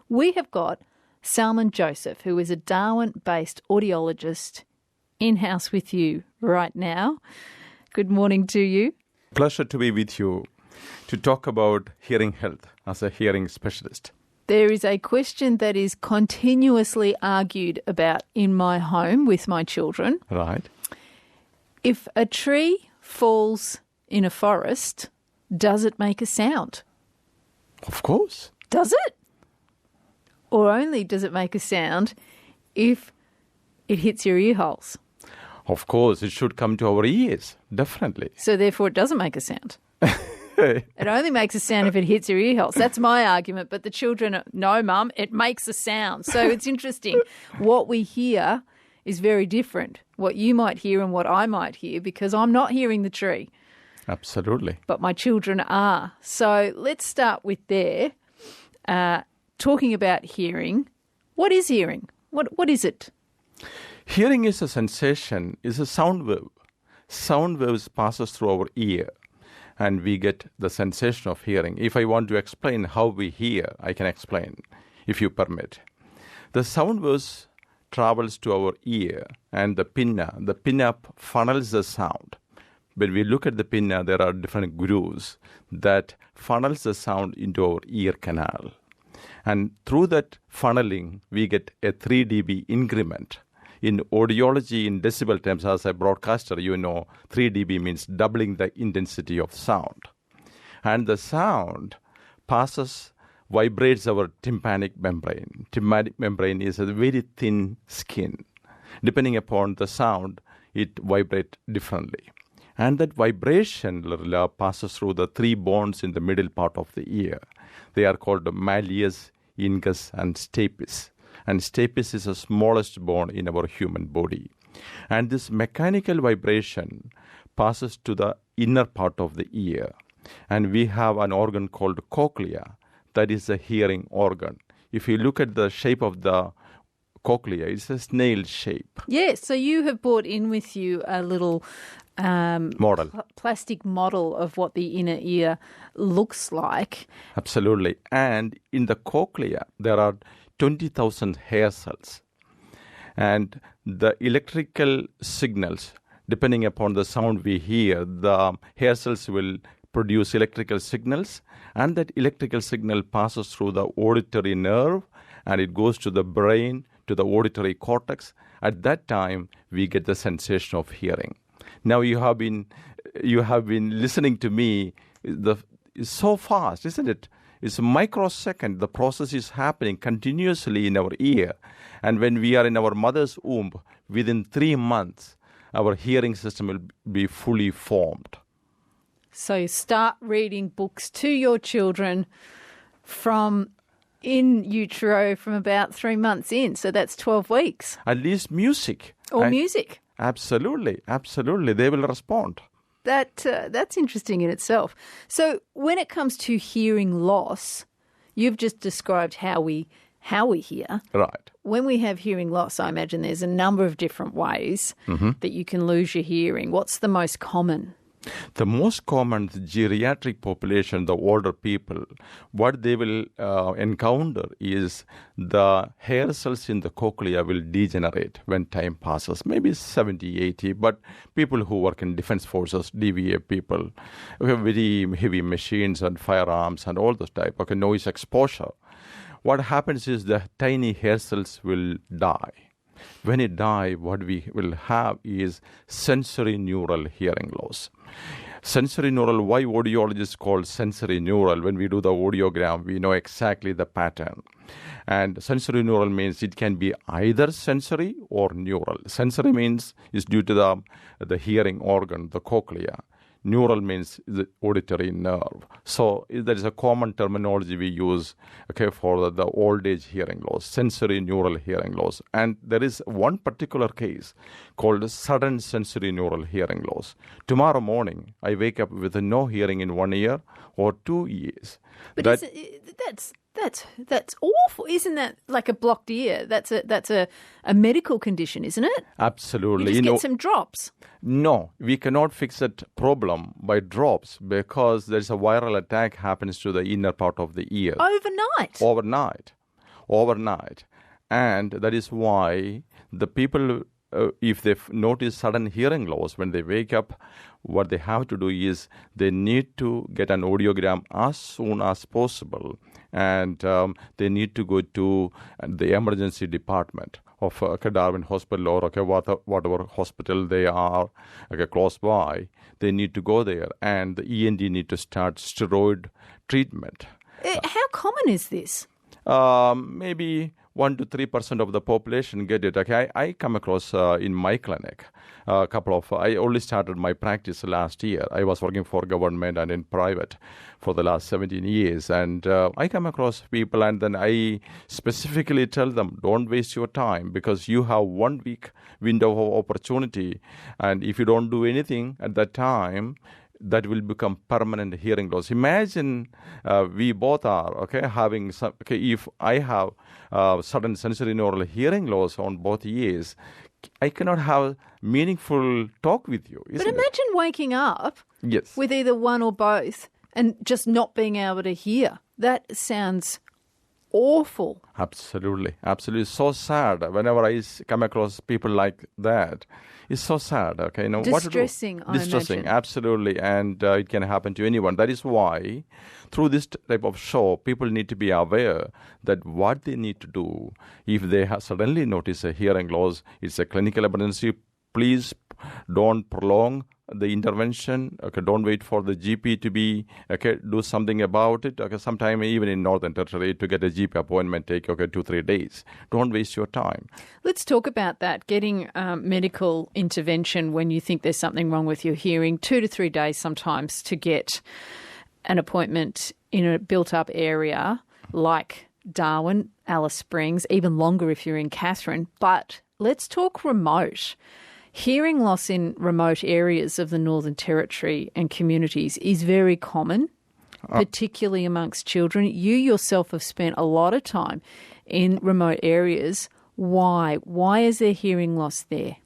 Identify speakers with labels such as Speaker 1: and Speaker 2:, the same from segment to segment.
Speaker 1: We have got Salimon Joseph, who is a Darwin-based audiologist, in-house with you right now. Good morning to you.
Speaker 2: Pleasure to be with you to talk about hearing health as a hearing specialist.
Speaker 1: There is a question that is continuously argued about in my home with my children.
Speaker 2: Right.
Speaker 1: If a tree falls in a forest, does it make a sound?
Speaker 2: Of course.
Speaker 1: Does it? Or only does it make a sound if it hits your ear holes?
Speaker 2: Of course, it should come to our ears, definitely.
Speaker 1: So therefore it doesn't make a sound. It only makes a sound if it hits your ear holes. That's my argument. But the children, no, Mum, it makes a sound. So it's interesting. What we hear is very different. What you might hear and what I might hear, because I'm not hearing the tree.
Speaker 2: Absolutely.
Speaker 1: But my children are. So let's start with there. Talking about hearing. What is hearing? What is it?
Speaker 2: Hearing is a sensation, is a sound wave. Sound waves passes through our ear, and we get the sensation of hearing. If I want to explain how we hear, I can explain, if you permit. The sound waves travels to our ear, and the pinna funnels the sound. When we look at the pinna, there are different grooves that funnels the sound into our ear canal. And through that funneling, we get a 3 dB increment. In audiology, in decibel terms, as a broadcaster, you know 3 dB means doubling the intensity of sound. And the sound vibrates our tympanic membrane. Tympanic membrane is a very thin skin. Depending upon the sound, it vibrates differently. And that vibration, Lyrella, passes through the 3 bones in the middle part of the ear. They are called malleus, incus, and stapes. And stapes is the smallest bone in our human body. And this mechanical vibration passes to the inner part of the ear. And we have an organ called cochlea. That is a hearing organ. If you look at the shape of the cochlea, it's a snail shape.
Speaker 1: Yes, so you have brought in with you a little
Speaker 2: model.
Speaker 1: Plastic model of what the inner ear looks like.
Speaker 2: Absolutely. And in the cochlea, there are 20,000 hair cells. And the electrical signals, depending upon the sound we hear, the hair cells will produce electrical signals, and that electrical signal passes through the auditory nerve, and it goes to the brain, to the auditory cortex. At that time, we get the sensation of hearing. Now you have been listening to me. It's so fast, isn't it? It's a microsecond. The process is happening continuously in our ear. And when we are in our mother's womb, within 3 months, our hearing system will be fully formed.
Speaker 1: So you start reading books to your children from in utero from about 3 months in. So that's 12 weeks.
Speaker 2: At least music.
Speaker 1: Music.
Speaker 2: Absolutely. Absolutely. They will respond.
Speaker 1: That's interesting in itself. So when it comes to hearing loss, you've just described how we hear.
Speaker 2: Right.
Speaker 1: When we have hearing loss, I imagine there's a number of different ways that you can lose your hearing. What's the most common?
Speaker 2: The most common, the geriatric population, the older people, what they will encounter is the hair cells in the cochlea will degenerate when time passes, maybe 70, 80. But people who work in defense forces, DVA people, who have very heavy machines and firearms and all those type, noise exposure, what happens is the tiny hair cells will die. When it dies, what we will have is sensory neural hearing loss. Sensory neural, why audiologists call sensory neural? When we do the audiogram, we know exactly the pattern. And sensory neural means it can be either sensory or neural. Sensory means is due to the hearing organ, the cochlea. Neural means the auditory nerve. So there is a common terminology we use for the old age hearing loss, sensory neural hearing loss. And there is one particular case called sudden sensory neural hearing loss. Tomorrow morning, I wake up with no hearing in 1 ear or 2 ears.
Speaker 1: But that's awful. Isn't that like a blocked ear? That's a medical condition, isn't it?
Speaker 2: Absolutely.
Speaker 1: You just get some drops.
Speaker 2: No, we cannot fix that problem by drops because there's a viral attack happens to the inner part of the ear.
Speaker 1: Overnight.
Speaker 2: overnight. And that is why the people, if they notice sudden hearing loss when they wake up, what they have to do is they need to get an audiogram as soon as possible, and they need to go to the emergency department of Darwin Hospital or whatever hospital they are close by. They need to go there, and the ENT need to start steroid treatment.
Speaker 1: How common is this?
Speaker 2: Maybe 1 to 3% of the population get it. Okay, I come across in my clinic I only started my practice last year. I was working for government and in private for the last 17 years. And I come across people, and then I specifically tell them, don't waste your time, because you have 1 week window of opportunity. And if you don't do anything at that time, that will become permanent hearing loss. Imagine we both are having some. If I have sudden sensory neural hearing loss on both ears, I cannot have meaningful talk with you.
Speaker 1: But imagine waking up with either one or both and just not being able to hear. That sounds awful.
Speaker 2: Absolutely. So sad. Whenever I come across people like that, it's so sad.
Speaker 1: Distressing, I
Speaker 2: Distressing,
Speaker 1: imagine.
Speaker 2: Absolutely. And it can happen to anyone. That is why, through this type of show, people need to be aware that what they need to do if they suddenly notice a hearing loss, it's a clinical emergency. Please don't prolong the intervention. Don't wait for the GP to be do something about it. Sometime even in Northern Territory to get a GP appointment take 2-3 days. Don't waste your time.
Speaker 1: Let's talk about that. Getting medical intervention when you think there's something wrong with your hearing. 2 to 3 days sometimes to get an appointment in a built-up area like Darwin, Alice Springs, even longer if you're in Katherine. But let's talk remote. Hearing loss in remote areas of the Northern Territory and communities is very common, particularly amongst children. You yourself have spent a lot of time in remote areas. Why? Why is there hearing loss there?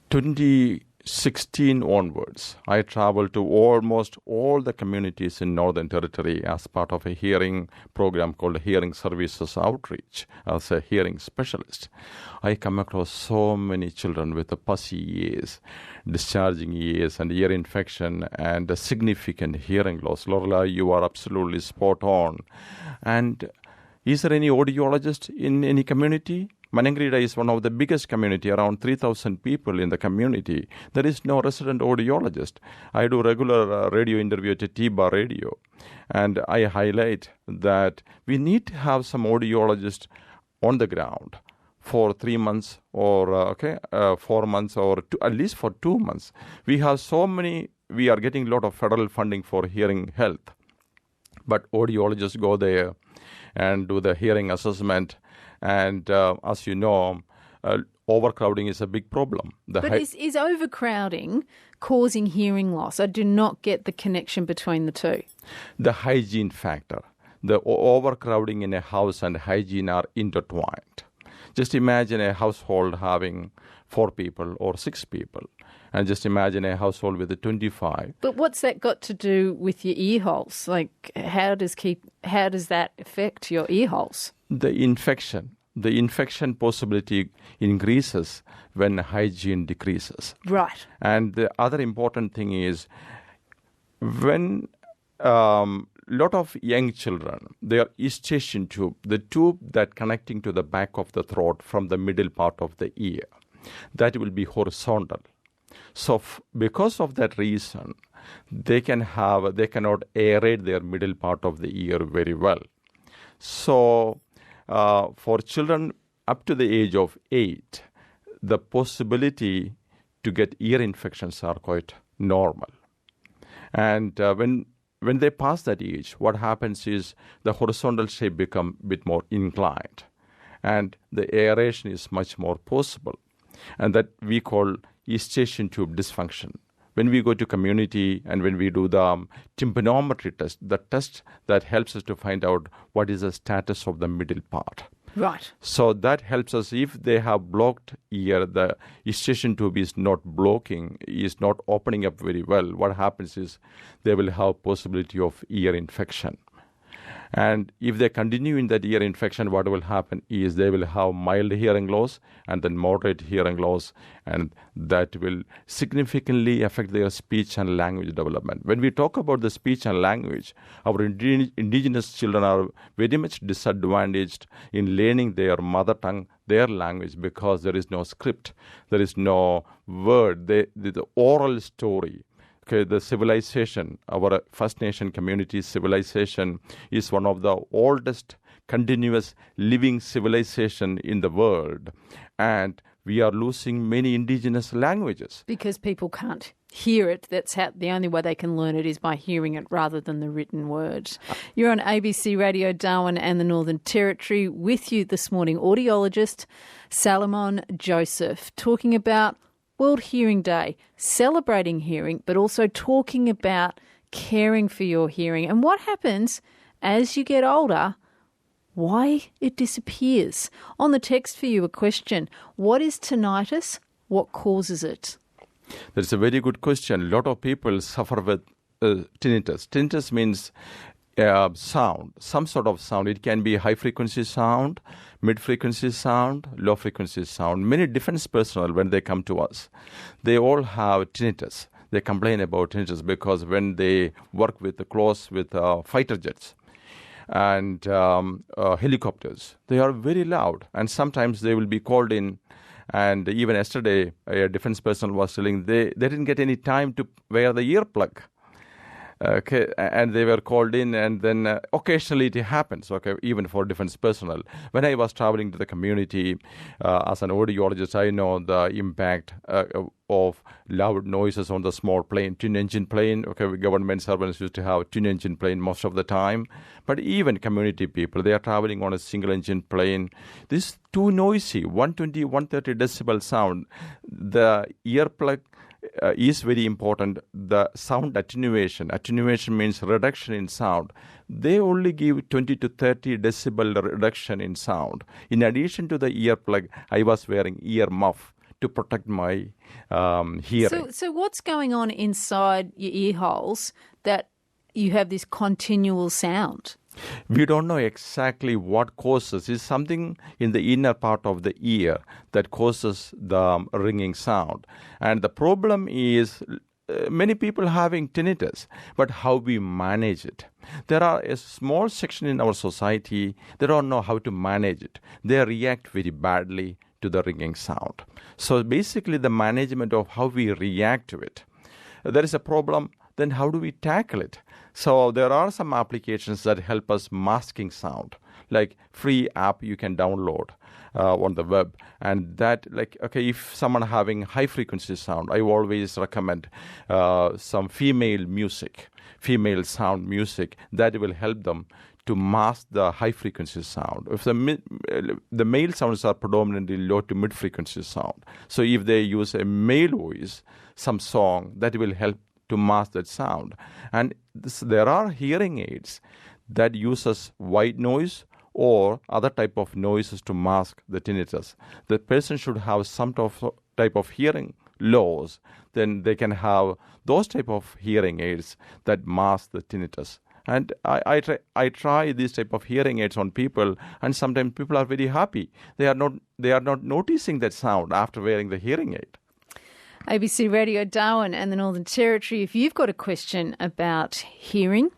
Speaker 2: 2016 onwards, I traveled to almost all the communities in Northern Territory as part of a hearing program called Hearing Services Outreach as a hearing specialist. I come across so many children with pussy ears, discharging ears, and ear infection, and a significant hearing loss. Lyrella, you are absolutely spot on. And is there any audiologist in any community? Manangrida is one of the biggest community, around 3,000 people in the community. There is no resident audiologist. I do regular radio interview at T-Bar Radio, and I highlight that we need to have some audiologists on the ground for 3 months or 4 months or at least for 2 months. We are getting a lot of federal funding for hearing health, but audiologists go there and do the hearing assessment. And as you know, overcrowding is a big problem.
Speaker 1: Is overcrowding causing hearing loss? I do not get the connection between the two.
Speaker 2: The hygiene factor. The overcrowding in a house and hygiene are intertwined. Just imagine a household having 4 people or 6 people. And just imagine a household with 25.
Speaker 1: But what's that got to do with your ear holes? Like, how does that affect your ear holes?
Speaker 2: The infection possibility increases when hygiene decreases.
Speaker 1: Right.
Speaker 2: And the other important thing is when lot of young children, their eustachian tube, the tube that connecting to the back of the throat from the middle part of the ear, that will be horizontal. So because of that reason, they cannot aerate their middle part of the ear very well. So for children up to the age of 8, the possibility to get ear infections are quite normal. And when they pass that age, what happens is the horizontal shape become a bit more inclined, and the aeration is much more possible, and that we call eustachian tube dysfunction. When we go to community and when we do the tympanometry test, the test that helps us to find out what is the status of the middle part.
Speaker 1: Right.
Speaker 2: So that helps us. If they have blocked ear, the eustachian tube is not opening up very well. What happens is they will have possibility of ear infection. And if they continue in that ear infection, what will happen is they will have mild hearing loss and then moderate hearing loss, and that will significantly affect their speech and language development. When we talk about the speech and language, our indigenous children are very much disadvantaged in learning their mother tongue, their language, because there is no script, there is no word, the oral story. Okay, the civilization, our First Nation community civilization, is one of the oldest continuous living civilization in the world. And we are losing many indigenous languages.
Speaker 1: Because people can't hear it. That's how the only way they can learn it is by hearing it rather than the written words. You're on ABC Radio Darwin and the Northern Territory. With you this morning, audiologist Salimon Joseph, talking about World Hearing Day, celebrating hearing, but also talking about caring for your hearing and what happens as you get older, why it disappears. On the text for you, a question: what is tinnitus? What causes it?
Speaker 2: That's a very good question. A lot of people suffer with tinnitus. Tinnitus means sound, some sort of sound. It can be high-frequency sound, mid-frequency sound, low-frequency sound. Many defense personnel, when they come to us, they all have tinnitus. They complain about tinnitus because when they work close with fighter jets and helicopters, they are very loud. And sometimes they will be called in. And even yesterday, a defense personnel was telling they didn't get any time to wear the earplug. Okay, and they were called in, and then occasionally it happens, okay, even for defense personnel. When I was traveling to the community as an audiologist, I know the impact of loud noises on the small plane, twin-engine plane. Okay, government servants used to have twin-engine plane most of the time. But even community people, they are traveling on a single-engine plane. This is too noisy, 120, 130 decibel sound. The earplug is very important. The sound attenuation means reduction in sound. They only give 20 to 30 decibel reduction in sound. In addition to the earplug, I was wearing ear muff to protect my hearing.
Speaker 1: So what's going on inside your ear holes that you have this continual sound?
Speaker 2: We don't know exactly what causes. It's something in the inner part of the ear that causes the ringing sound. And the problem is many people having tinnitus, but how we manage it. There are a small section in our society, they don't know how to manage it. They react very badly to the ringing sound. So basically the management of how we react to it. There is a problem, then how do we tackle it? So there are some applications that help us masking sound, like free app you can download on the web. And that, if someone having high frequency sound, I always recommend some female sound music that will help them to mask the high frequency sound. If the male sounds are predominantly low to mid frequency sound. So if they use a male voice, some song, that will help to mask that sound. And there are hearing aids that uses white noise or other type of noises to mask the tinnitus. The person should have some type of hearing loss, then they can have those type of hearing aids that mask the tinnitus. And I try these type of hearing aids on people, and sometimes people are very happy. They are not noticing that sound after wearing the hearing aid.
Speaker 1: ABC Radio Darwin and the Northern Territory. If you've got a question about hearing,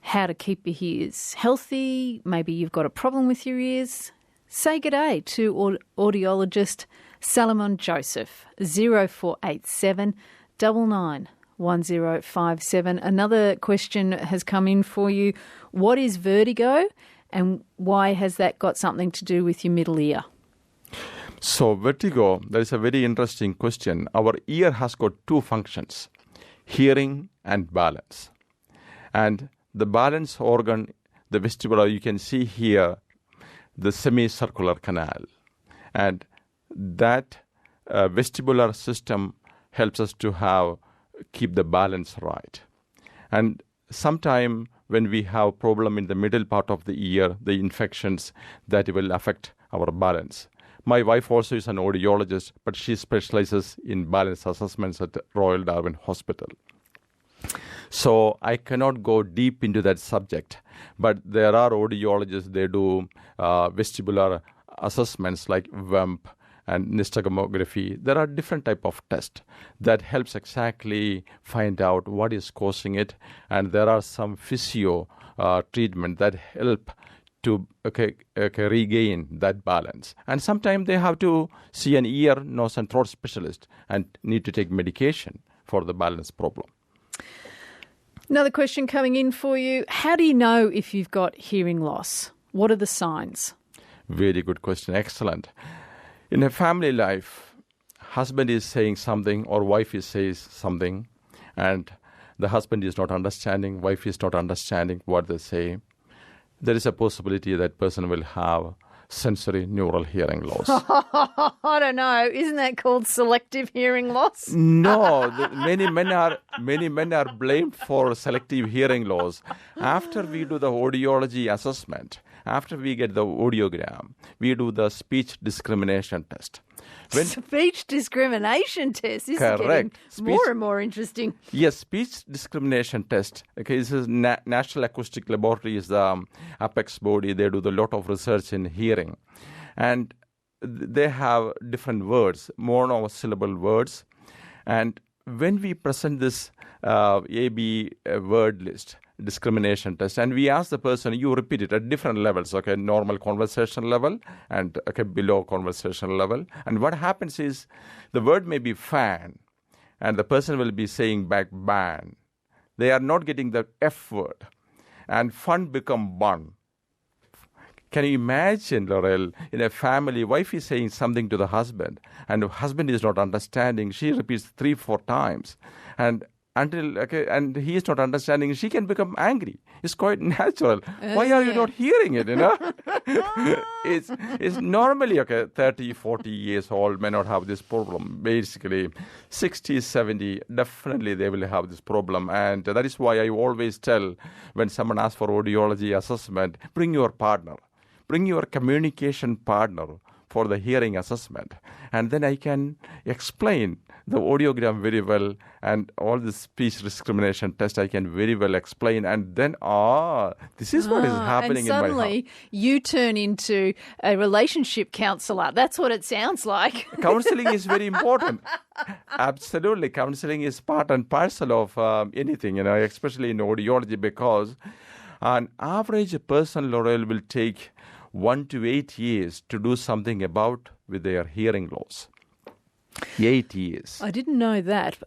Speaker 1: how to keep your ears healthy, maybe you've got a problem with your ears, say g'day to audiologist Salimon Joseph, 0487 99 1057. Another question has come in for you. What is vertigo and why has that got something to do with your middle ear?
Speaker 2: So vertigo, that is a very interesting question. Our ear has got two functions, hearing and balance. And the balance organ, the vestibular, you can see here, the semicircular canal. And that vestibular system helps us to keep the balance right. And sometime when we have problem in the middle part of the ear, the infections, that will affect our balance. My wife also is an audiologist, but she specializes in balance assessments at Royal Darwin Hospital. So I cannot go deep into that subject. But there are audiologists, they do vestibular assessments like WEMP and nystagmography. There are different type of tests that helps exactly find out what is causing it. And there are some physio treatment that help to regain that balance. And sometimes they have to see an ear, nose and throat specialist and need to take medication for the balance problem.
Speaker 1: Another question coming in for you. How do you know if you've got hearing loss? What are the signs?
Speaker 2: Very good question. Excellent. In a family life, husband is saying something or wife is says something, and the husband is not understanding, wife is not understanding what they say. There is a possibility that person will have sensory neural hearing loss.
Speaker 1: I don't know. Isn't that called selective hearing loss?
Speaker 2: No, many men are blamed for selective hearing loss. After we do the audiology assessment, after we get the audiogram, we do the speech discrimination test.
Speaker 1: Speech discrimination test? This
Speaker 2: correct.
Speaker 1: Is getting more and more interesting.
Speaker 2: Yes, speech discrimination test. Okay, this is National Acoustic Laboratory is the apex body. They do a lot of research in hearing. And they have different words, monosyllable words. And when we present this AB word list, discrimination test, and we ask the person, you repeat it at different levels, okay, normal conversation level and below conversation level. And what happens is the word may be fan and the person will be saying back ban. They are not getting the F word, and fun become bun. Can you imagine, Lyrella, in a family, wife is saying something to the husband and the husband is not understanding. She repeats 3-4 times and and he is not understanding, she can become angry. It's quite natural. Why are you not hearing it, It's normally, 30, 40 years old may not have this problem. Basically, 60, 70, definitely they will have this problem. And that is why I always tell when someone asks for audiology assessment, bring your partner. Bring your communication partner for the hearing assessment. And then I can explain the audiogram very well, and all the speech discrimination test I can very well explain. And then, this is what is happening in my house.
Speaker 1: And suddenly you turn into a relationship counsellor. That's what it sounds like.
Speaker 2: Counselling is very important. Absolutely. Counselling is part and parcel of anything, especially in audiology, because an average person, Lyrella, will take 1 to 8 years to do something about with their hearing loss. 8 years.
Speaker 1: I didn't know that.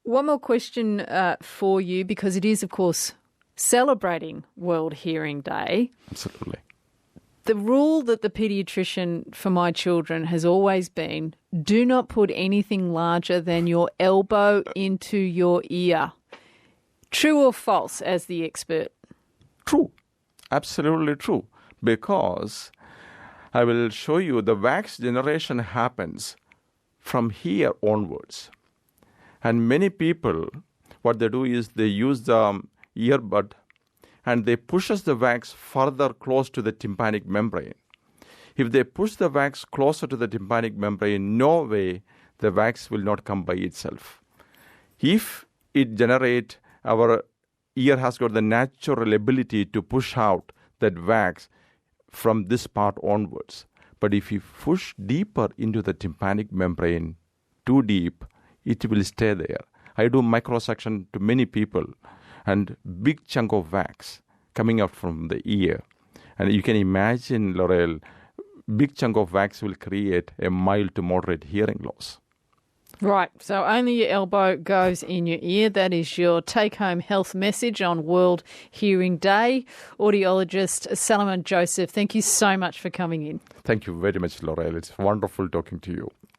Speaker 1: One more question for you, because it is, of course, celebrating World Hearing Day.
Speaker 2: Absolutely.
Speaker 1: The rule that the paediatrician for my children has always been, do not put anything larger than your elbow into your ear. True or false, as the expert?
Speaker 2: True. Absolutely true. Because I will show you the wax generation happens from here onwards. And many people, what they do is they use the earbud and they pushes the wax further close to the tympanic membrane. If they push the wax closer to the tympanic membrane, no way the wax will not come by itself. If it generate, our ear has got the natural ability to push out that wax from this part onwards. But if you push deeper into the tympanic membrane, too deep, it will stay there. I do microsuction to many people and big chunk of wax coming out from the ear. And you can imagine, Lyrella, big chunk of wax will create a mild to moderate hearing loss.
Speaker 1: Right, so only your elbow goes in your ear. That is your take-home health message on World Hearing Day. Audiologist Salimon Joseph, thank you so much for coming in.
Speaker 2: Thank you very much, Lyrella. It's wonderful talking to you.